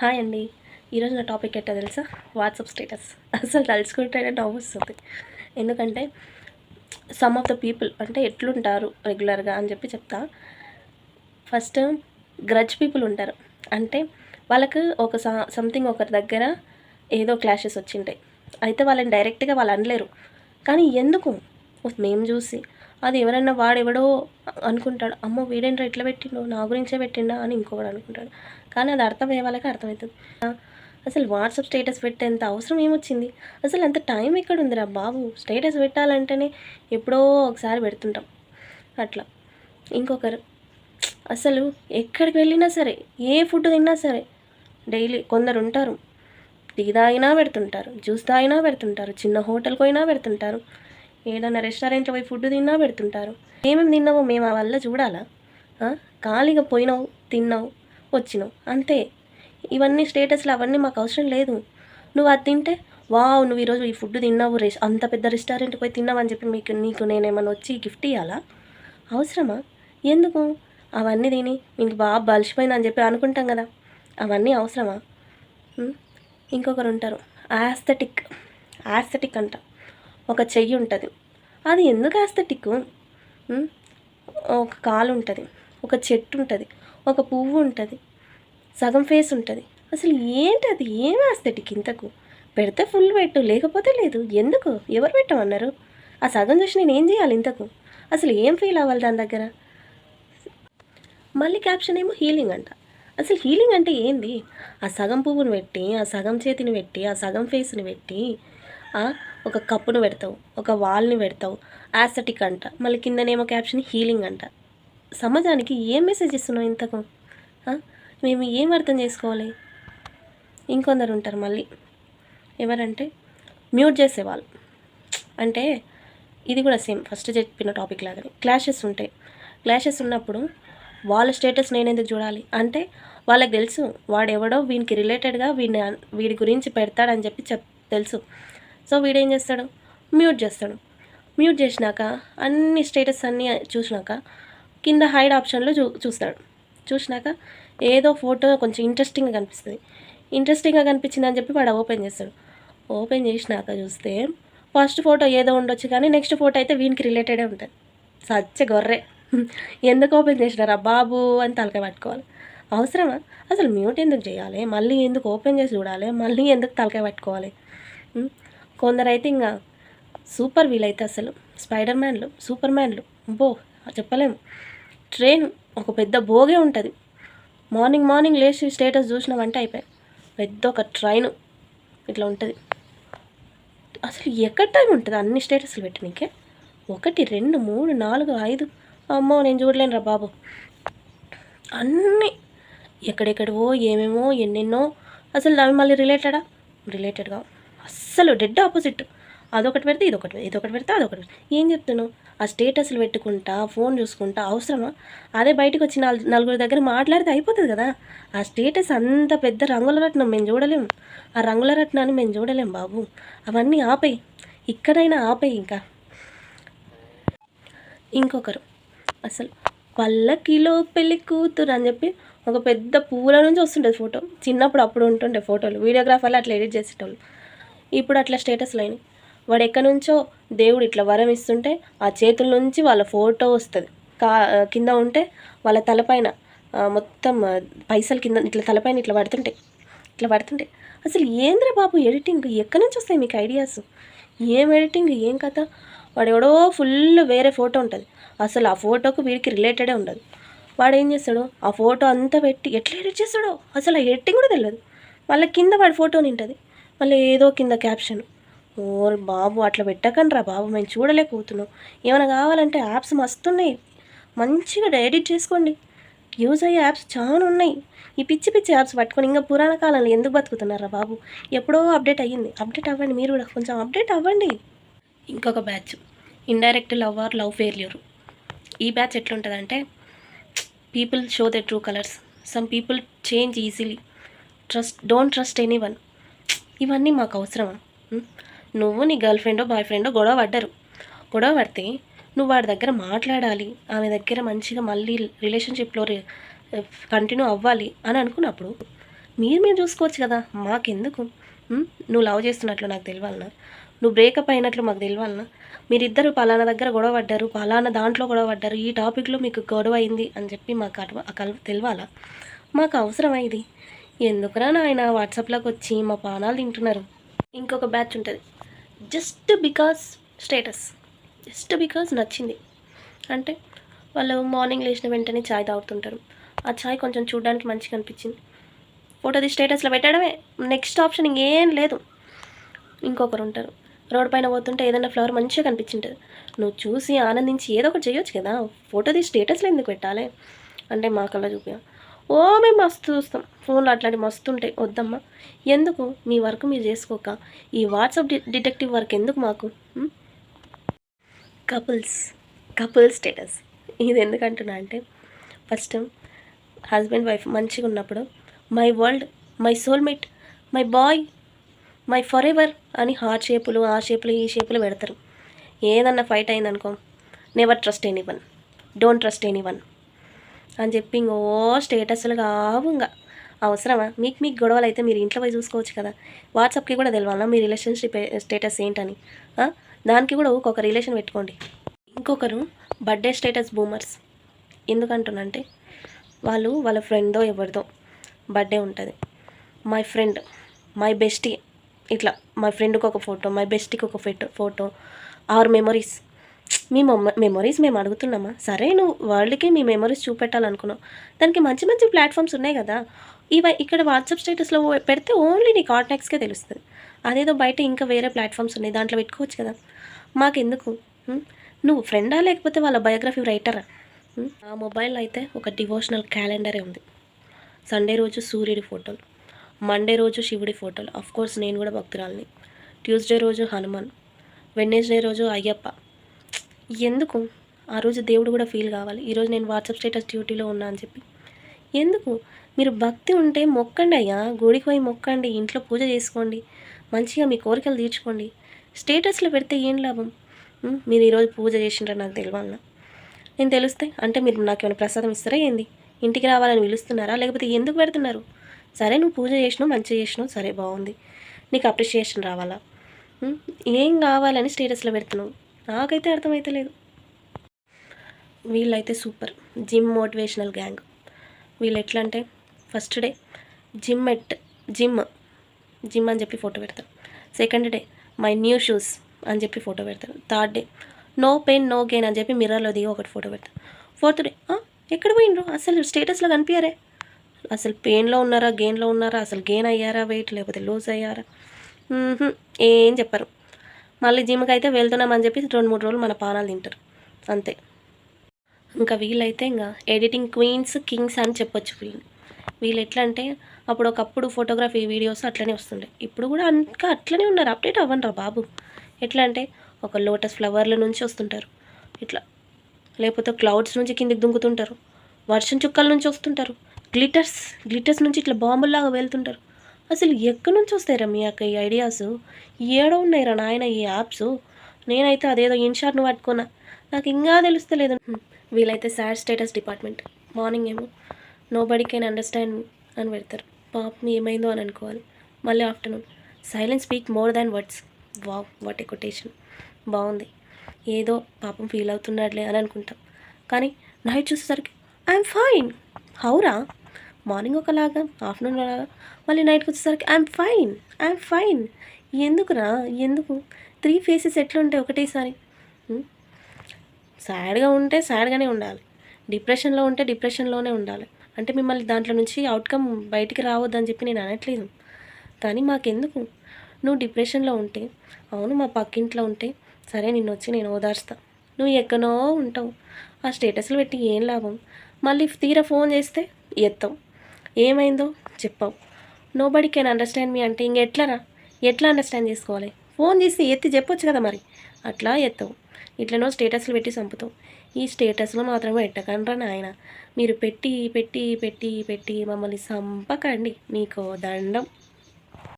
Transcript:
Hi అండి. ఈరోజు నా టాపిక్ ఏంటో తెలుసా? WhatsApp status. అసలు తలుచుకుంటేనే నవ్వొస్తుంది. ఎందుకంటే సమ్ ఆఫ్ ద పీపుల్ అంటే ఎట్లుంటారు రెగ్యులర్గా అని చెప్తా. ఫస్ట్ గ్రడ్జ్ పీపుల్ ఉంటారు. అంటే వాళ్ళకు ఒక సంథింగ్ ఒకరి దగ్గర ఏదో క్లాషెస్ వచ్చింటాయి. అయితే వాళ్ళని డైరెక్ట్గా వాళ్ళు అనలేరు. కానీ ఎందుకు మేము చూసి అది ఎవరైనా వాడెవడో అనుకుంటాడు, అమ్మో వీడేంట్రా ఇట్లా పెట్టిండు, నా గురించే పెట్టిండా అని ఇంకొకడు అనుకుంటాడు. కానీ అది అర్థమయ్యే వాళ్ళకి అర్థమవుతుంది. అసలు వాట్సాప్ స్టేటస్ పెట్టేంత అవసరం ఏమొచ్చింది? అసలు అంత టైం ఎక్కడ ఉందిరా బాబు? స్టేటస్ పెట్టాలంటేనే ఎప్పుడో ఒకసారి పెడుతుంటాం అట్లా. ఇంకొకరు అసలు ఎక్కడికి వెళ్ళినా సరే, ఏ ఫుడ్ తిన్నా సరే డైలీ కొందరు ఉంటారు, టీ తాగినా పెడుతుంటారు, జ్యూస్ తాగినా పెడుతుంటారు, చిన్న హోటల్కి పోయినా పెడుతుంటారు, ఏదైనా రెస్టారెంట్లో పోయి ఫుడ్ తిన్నా పెడుతుంటారు. ఏమేమి తిన్నావో మేము ఆ వల్ల చూడాలా? ఖాళీగా పోయినావు, తిన్నావు, వచ్చినావు అంతే. ఇవన్నీ స్టేటస్లు అవన్నీ మాకు అవసరం లేదు. నువ్వు అది తింటే వావ్ నువ్వు ఈరోజు ఈ ఫుడ్ తిన్నావు, అంత పెద్ద రెస్టారెంట్కి పోయి తిన్నావు అని చెప్పి నీకు నేనేమన్నా వచ్చి గిఫ్ట్ ఇవ్వాలా? అవసరమా? ఎందుకు? అవన్నీ తిని నీకు బాగా బలిసిపోయింది అని చెప్పి అనుకుంటాం కదా, అవన్నీ అవసరమా? ఇంకొకరు ఉంటారు యాస్థెటిక్ అంట. ఒక చెయ్యి ఉంటుంది, అది ఎందుకు యాస్థెటిక్? ఒక కాలు ఉంటుంది, ఒక చెట్టు ఉంటుంది, ఒక పువ్వు ఉంటుంది, సగం ఫేస్ ఉంటుంది. అసలు ఏంటి అది? ఏం యాస్థెటిక్? ఇంతకు పెడితే ఫుల్ పెట్టు, లేకపోతే లేదు. ఎందుకు? ఎవరు పెట్టమన్నారు? ఆ సగం చూసి నేను ఏం చేయాలి ఇంతకు? అసలు ఏం ఫీల్ అవ్వాలి దాని దగ్గర? మళ్ళీ క్యాప్షన్ ఏమో హీలింగ్ అంట. అసలు హీలింగ్ అంటే ఏంది? ఆ సగం పువ్వును పెట్టి, ఆ సగం చేతిని పెట్టి, ఆ సగం ఫేస్ని పెట్టి ఒక కప్పును పెడతావు, ఒక వాల్ని పెడతావు, యాస్థెటిక్ అంట. మళ్ళీ కిందనేమో క్యాప్షన్ హీలింగ్ అంట. సమాజానికి ఏం మెసేజ్ ఇస్తున్నావు ఇంతకు? మేము ఏం అర్థం చేసుకోవాలి? ఇంకొందరు ఉంటారు మళ్ళీ, ఎవరంటే మ్యూట్ చేసేవాళ్ళు. అంటే ఇది కూడా సేమ్ ఫస్ట్ చెప్పిన టాపిక్ లాగానే క్లాషెస్ ఉంటాయి. క్లాషెస్ ఉన్నప్పుడు వాళ్ళ స్టేటస్ నేను ఎందుకు చూడాలి? అంటే వాళ్ళకి తెలుసు వాడెవడో వీనికి రిలేటెడ్గా వీడి గురించి పెడతాడని చెప్పి తెలుసు. సో వీడేం చేస్తాడు? మ్యూట్ చేస్తాడు. మ్యూట్ చేసినాక అన్ని స్టేటస్ అన్నీ చూసినాక కింద హైడ్ ఆప్షన్లో చూసినాక ఏదో ఫోటో కొంచెం ఇంట్రెస్టింగ్గా కనిపిస్తుంది. ఇంట్రెస్టింగ్గా కనిపించిందని చెప్పి వాడు ఓపెన్ చేస్తాడు. ఓపెన్ చేసినాక చూస్తే ఫస్ట్ ఫోటో ఏదో ఉండొచ్చు, కానీ నెక్స్ట్ ఫోటో అయితే వీనికి రిలేటెడే ఉంటుంది. సచ్చ గొర్రె. ఎందుకు ఓపెన్ చేసినారా బాబు అని తలకాయ పట్టుకోవాలి. అవసరమా? అసలు మ్యూట్ ఎందుకు చేయాలి? మళ్ళీ ఎందుకు ఓపెన్ చేసి చూడాలి? మళ్ళీ ఎందుకు తలకాయ పట్టుకోవాలి? కొందరైతే ఇంకా సూపర్ వీలైతే అసలు స్పైడర్ మ్యాన్లు, సూపర్ మ్యాన్లు, చెప్పలేము. ట్రైన్ ఒక పెద్ద బోగే ఉంటుంది, మార్నింగ్ లేచి స్టేటస్ చూసినామంటే అయిపోయి పెద్ద ఒక ట్రైన్ ఇట్లా ఉంటుంది. అసలు ఎక్కడ టైం ఉంటుంది అన్ని స్టేటస్లు పెట్టినకే? 1 2 3 4 5 అమ్మో నేను చూడలేనురా బాబు. అన్నీ ఎక్కడెక్కడవో ఏమేమో ఎన్నెన్నో. అసలు అవి మళ్ళీ రిలేటెడ్గా అస్సలు డెడ్ ఆపోజిట్. అదొకటి పెడితే ఇదొకటి పెడితే అదొకటి. ఏం చెప్తున్నావు? ఆ స్టేటస్లు పెట్టుకుంటా ఫోన్ చూసుకుంటా అవసరమా? అదే బయటకు వచ్చి నలుగురి దగ్గర మాట్లాడితే అయిపోతుంది కదా. ఆ స్టేటస్ అంత పెద్ద రంగుల రత్నం మేము చూడలేం. ఆ రంగుల రత్నాన్ని మేము చూడలేం బాబు. అవన్నీ ఆపేయి, ఇక్కడైనా ఆపేయి. ఇంకా ఇంకొకరు అసలు పల్లకిలో పెళ్లి కూతురు అని చెప్పి ఒక పెద్ద పూల నుంచి వస్తుంటుంది ఫోటో. చిన్నప్పుడు అప్పుడు ఉంటుండే ఫోటోలు, వీడియోగ్రాఫర్లు అట్లా ఎడిట్ చేసేటోళ్ళు. ఇప్పుడు అట్లా స్టేటస్లు అయినాయి. వాడు ఎక్కడి నుంచో దేవుడు ఇట్లా వరం ఇస్తుంటే ఆ చేతుల నుంచి వాళ్ళ ఫోటో వస్తుంది. కింద ఉంటే వాళ్ళ తలపైన మొత్తం పైసలు కింద ఇట్లా తలపైన ఇట్లా పడుతుంటే అసలు ఏంద్రా బాబు ఎడిటింగ్? ఎక్కడి నుంచి వస్తాయి మీకు ఐడియాస్? ఏం ఎడిటింగ్, ఏం కథ? వాడు ఎవడో ఫుల్ వేరే ఫోటో ఉంటుంది, అసలు ఆ ఫోటోకు వీడికి రిలేటెడే ఉండదు. వాడు ఏం చేస్తాడు? ఆ ఫోటో అంతా పెట్టి ఎట్లా ఎడిట్ చేస్తాడో అసలు ఆ ఎడిటింగ్ కూడా తెలియదు. వాళ్ళ కింద వాడి ఫోటో నింటుంది, మళ్ళీ ఏదో కింద క్యాప్షన్. ఓ బాబు అట్లా పెట్టకండి రా బాబు, మేము చూడలేకపోతున్నాం. ఏమైనా కావాలంటే యాప్స్ మస్తున్నాయి, మంచిగా ఎడిట్ చేసుకోండి. యూజ్ అయ్యే యాప్స్ చాలా ఉన్నాయి. ఈ పిచ్చి యాప్స్ పట్టుకొని ఇంకా పురాణ కాలంలో ఎందుకు బతుకుతున్నారా బాబు? ఎప్పుడో అప్డేట్ అయ్యింది. అప్డేట్ అవ్వండి, మీరు కూడా కొంచెం అప్డేట్ అవ్వండి. ఇంకొక batch indirect love or love failure. ఈ బ్యాచ్ ఎట్లుంటుందంటే people show the true colours, some people change easily, don't trust anyone. ఇవన్నీ మాకు అవసరమా? నువ్వు నీ గర్ల్ ఫ్రెండో బాయ్ ఫ్రెండో గొడవ పడితే నువ్వు వాడి దగ్గర మాట్లాడాలి, ఆమె దగ్గర మంచిగా మళ్ళీ రిలేషన్షిప్లో కంటిన్యూ అవ్వాలి అని అనుకున్నప్పుడు మీరు చూసుకోవచ్చు కదా, మాకెందుకు? నువ్వు లవ్ చేస్తున్నట్లు నాకు తెలియాలనా? నువ్వు బ్రేకప్ అయినట్లు మాకు తెలియాలనా? మీరిద్దరు పలానా దగ్గర గొడవ పడ్డారు, పలానా దాంట్లో గొడవ పడ్డారు, ఈ టాపిక్లో మీకు గొడవ అయింది అని చెప్పి మాకు తెలియాలా? మాకు అవసరమా ఇది? ఎందుకురా నాయన వాట్సాప్లోకి వచ్చి మా పానాలు తింటున్నారు. ఇంకొక బ్యాచ్ ఉంటుంది, just because status, just because నచ్చింది అంటే వాళ్ళు మార్నింగ్ లేచిన వెంటనే ఛాయ్ తాగుతుంటారు. ఆ ఛాయ్ కొంచెం చూడడానికి మంచిగా అనిపించింది, ఫోటోది స్టేటస్లో పెట్టడమే, నెక్స్ట్ ఆప్షన్ ఇంకేం లేదు. ఇంకొకరు ఉంటారు, రోడ్ పైన పోతుంటే ఏదైనా ఫ్లవర్ మంచిగా కనిపించింటుంది, నువ్వు చూసి ఆనందించి ఏదో ఒకటి చేయొచ్చు కదా, ఫోటోది స్టేటస్లో ఎందుకు పెట్టాలి అంటే మాకల్లా చూపి. ఓ మేము మస్తు చూస్తాం ఫోన్లో, అట్లాంటి మస్తు ఉంటాయి, వద్దమ్మా. ఎందుకు మీ వర్క్ మీరు చేసుకోక ఈ వాట్సాప్ డిటెక్టివ్ వర్క్ ఎందుకు మాకు? కపుల్ స్టేటస్ ఇది ఎందుకంటున్నా అంటే, ఫస్ట్ హస్బెండ్ వైఫ్ మంచిగా ఉన్నప్పుడు my world, my soulmate, my boy, my for ever అని హార్ట్ షేపులు, ఆ షేపులు, ఈ షేపులు పెడతారు. ఏదన్నా ఫైట్ అయిందనుకో, never trust anyone, don't trust anyone అని చెప్పి ఇంకో స్టేటస్లు కావు. ఇంకా అవసరమా మీకు గొడవలు? అయితే మీరు ఇంట్లో పోయి చూసుకోవచ్చు కదా. వాట్సాప్కి కూడా తెలవాలా మీ రిలేషన్షిప్ స్టేటస్ ఏంటని? దానికి కూడా ఒక రిలేషన్ పెట్టుకోండి. ఇంకొకరు బర్త్డే స్టేటస్ బూమర్స్. ఎందుకంటున్నంటే వాళ్ళ ఫ్రెండ్దో ఎవరిదో బర్త్డే ఉంటుంది, మై ఫ్రెండ్, మై బెస్టీ, ఇట్లా మై ఫ్రెండ్కి ఒక ఫోటో, మై బెస్టీకి ఒక ఫోటో, అవర్ మెమరీస్. మీ మెమరీస్ మేము అడుగుతున్నామా? సరే నువ్వు వరల్డ్కి మీ మెమరీస్ చూపెట్టాలనుకున్నావు, దానికి మంచి మంచి ప్లాట్ఫామ్స్ ఉన్నాయి కదా. ఇక్కడ వాట్సాప్ స్టేటస్లో పెడితే ఓన్లీ నీ కాంటాక్ట్స్కే తెలుస్తుంది. అదేదో బయట ఇంకా వేరే ప్లాట్ఫామ్స్ ఉన్నాయి, దాంట్లో పెట్టుకోవచ్చు కదా. మాకెందుకు? నువ్వు ఫ్రెండా లేకపోతే వాళ్ళ బయోగ్రఫీ రైటరా? ఆ మొబైల్లో అయితే ఒక డివోషనల్ క్యాలెండరే ఉంది. సండే రోజు సూర్యుడి ఫోటోలు, మండే రోజు శివుడి ఫోటోలు, కోర్స్ నేను కూడా భక్తురాలని, ట్యూస్డే రోజు హనుమాన్, వెడ్నెస్డే రోజు అయ్యప్ప. ఎందుకు? ఆ రోజు దేవుడు కూడా ఫీల్ కావాలి, ఈరోజు నేను వాట్సాప్ స్టేటస్ డ్యూటీలో ఉన్నా అని చెప్పి. ఎందుకు? మీరు భక్తి ఉంటే మొక్కండి అయ్యా, గుడికి పోయి మొక్కండి, ఇంట్లో పూజ చేసుకోండి, మంచిగా మీ కోరికలు తీర్చుకోండి. స్టేటస్లో పెడితే ఏం లాభం? మీరు ఈరోజు పూజ చేసిండ్రా నాకు తెలియాలన్నా? నేను తెలిస్తే అంటే మీరు నాకు ఏమైనా ప్రసాదం ఇస్తారా ఏంది? ఇంటికి రావాలని పిలుస్తున్నారా? లేకపోతే ఎందుకు పెడుతున్నారు? సరే నువ్వు పూజ చేసినావు, మంచిగా చేసినావు, సరే బాగుంది, నీకు అప్రిషియేషన్ రావాలా? ఏం కావాలని స్టేటస్లో పెడుతున్నావు? నాకైతే అర్థమైతే లేదు. వీళ్ళైతే సూపర్ జిమ్ మోటివేషనల్ గ్యాంగ్. వీళ్ళు ఎట్లా అంటే, ఫస్ట్ డే జిమ్ అని చెప్పి ఫోటో పెడతారు. Second day my new shoes అని చెప్పి ఫోటో పెడతారు. Third day no pain no gain అని చెప్పి మిర్రర్లో దిగి ఒకటి ఫోటో పెడతారు. ఫోర్త్ డే ఎక్కడ పోయినరు? అసలు స్టేటస్లో కనిపించారే. అసలు పెయిన్లో ఉన్నారా, గెయిన్లో ఉన్నారా, అసలు గెయిన్ అయ్యారా వెయిట్, లేకపోతే లూజ్ అయ్యారా? ఏం చెప్పరు. మళ్ళీ జిమ్కి అయితే వెళ్తున్నామని చెప్పి 2-3 రోజులు మన పానాలు తింటారు అంతే. ఇంకా వీళ్ళైతే ఇంకా ఎడిటింగ్ క్వీన్స్, కింగ్స్ అని చెప్పొచ్చు. వీళ్ళు ఎట్లా అంటే, ఒకప్పుడు ఫోటోగ్రఫీ వీడియోస్ అట్లనే వస్తుండే, ఇప్పుడు కూడా ఇంకా అట్లనే ఉన్నారు. అప్డేట్ అవ్వండి రా బాబు. ఎట్లా అంటే, ఒక లోటస్ ఫ్లవర్ల నుంచి వస్తుంటారు ఇట్లా, లేకపోతే క్లౌడ్స్ నుంచి కిందికి దుంకుతుంటారు, వర్షం చుక్కల నుంచి వస్తుంటారు, గ్లిటర్స్ నుంచి ఇట్లా బాంబుల్లాగా వెళ్తుంటారు. అసలు ఎక్కడి నుంచి వస్తాయిరా మీ యొక్క ఈ ఐడియాస్? ఏడో ఉన్నాయిరా నాయన ఈ యాప్స్. నేనైతే అదేదో ఇన్షాట్ను పట్టుకున్నా, నాకు ఇంకా తెలుస్తలేదు. వీళ్ళైతే సాడ్ స్టేటస్ డిపార్ట్మెంట్. మార్నింగ్ ఏమో నో బడీ కెన్ అండర్స్టాండ్ అని పెడతారు, పాపం ఏమైందో అని అనుకోవాలి. మళ్ళీ afternoon silence speak more than words. Wow, what a quotation, బాగుంది. ఏదో పాపం ఫీల్ అవుతున్నాడులే అని అనుకుంటాం, కానీ నైట్ చూసేసరికి ఐఎమ్ ఫైన్. హౌరా? మార్నింగ్ ఒకలాగా, ఆఫ్టర్నూన్ ఒకలాగా, మళ్ళీ నైట్కి వచ్చేసరికి ఐఎమ్ ఫైన్. ఎందుకురా? ఎందుకు 3 ఫేసెస్ ఎట్లా ఉంటాయి ఒకటేసారి? సాడ్గా ఉంటే సాడ్గానే ఉండాలి, డిప్రెషన్లో ఉంటే డిప్రెషన్లోనే ఉండాలి. అంటే మిమ్మల్ని దాంట్లో నుంచి అవుట్కమ్ బయటికి రావద్దని చెప్పి నేను అనట్లేదు, కానీ మాకెందుకు? నువ్వు డిప్రెషన్లో ఉంటే, అవును మా పక్కింట్లో ఉంటే సరే నిన్ను వచ్చి నేను ఓదార్స్తా, నువ్వు ఎక్కడో ఉంటావు, ఆ స్టేటస్లు పెట్టి ఏం లాభం? మళ్ళీ తీరా ఫోన్ చేస్తే ఎత్తావు, ఏమైందో చెప్పావు. నో బడీ కెన్ అండర్స్టాండ్ మీ అంటే ఎట్లా అండర్స్టాండ్ చేసుకోవాలి? ఫోన్ చేసి ఎత్తి చెప్పొచ్చు కదా మరి, అట్లా ఎత్తావు. ఇట్లనో స్టేటస్లు పెట్టి చంపుతావు. ఈ స్టేటస్లో మాత్రమే పెట్టకండ్రా నాయన. మీరు పెట్టి పెట్టి పెట్టి పెట్టి మమ్మల్ని చంపకండి, మీకు దండం.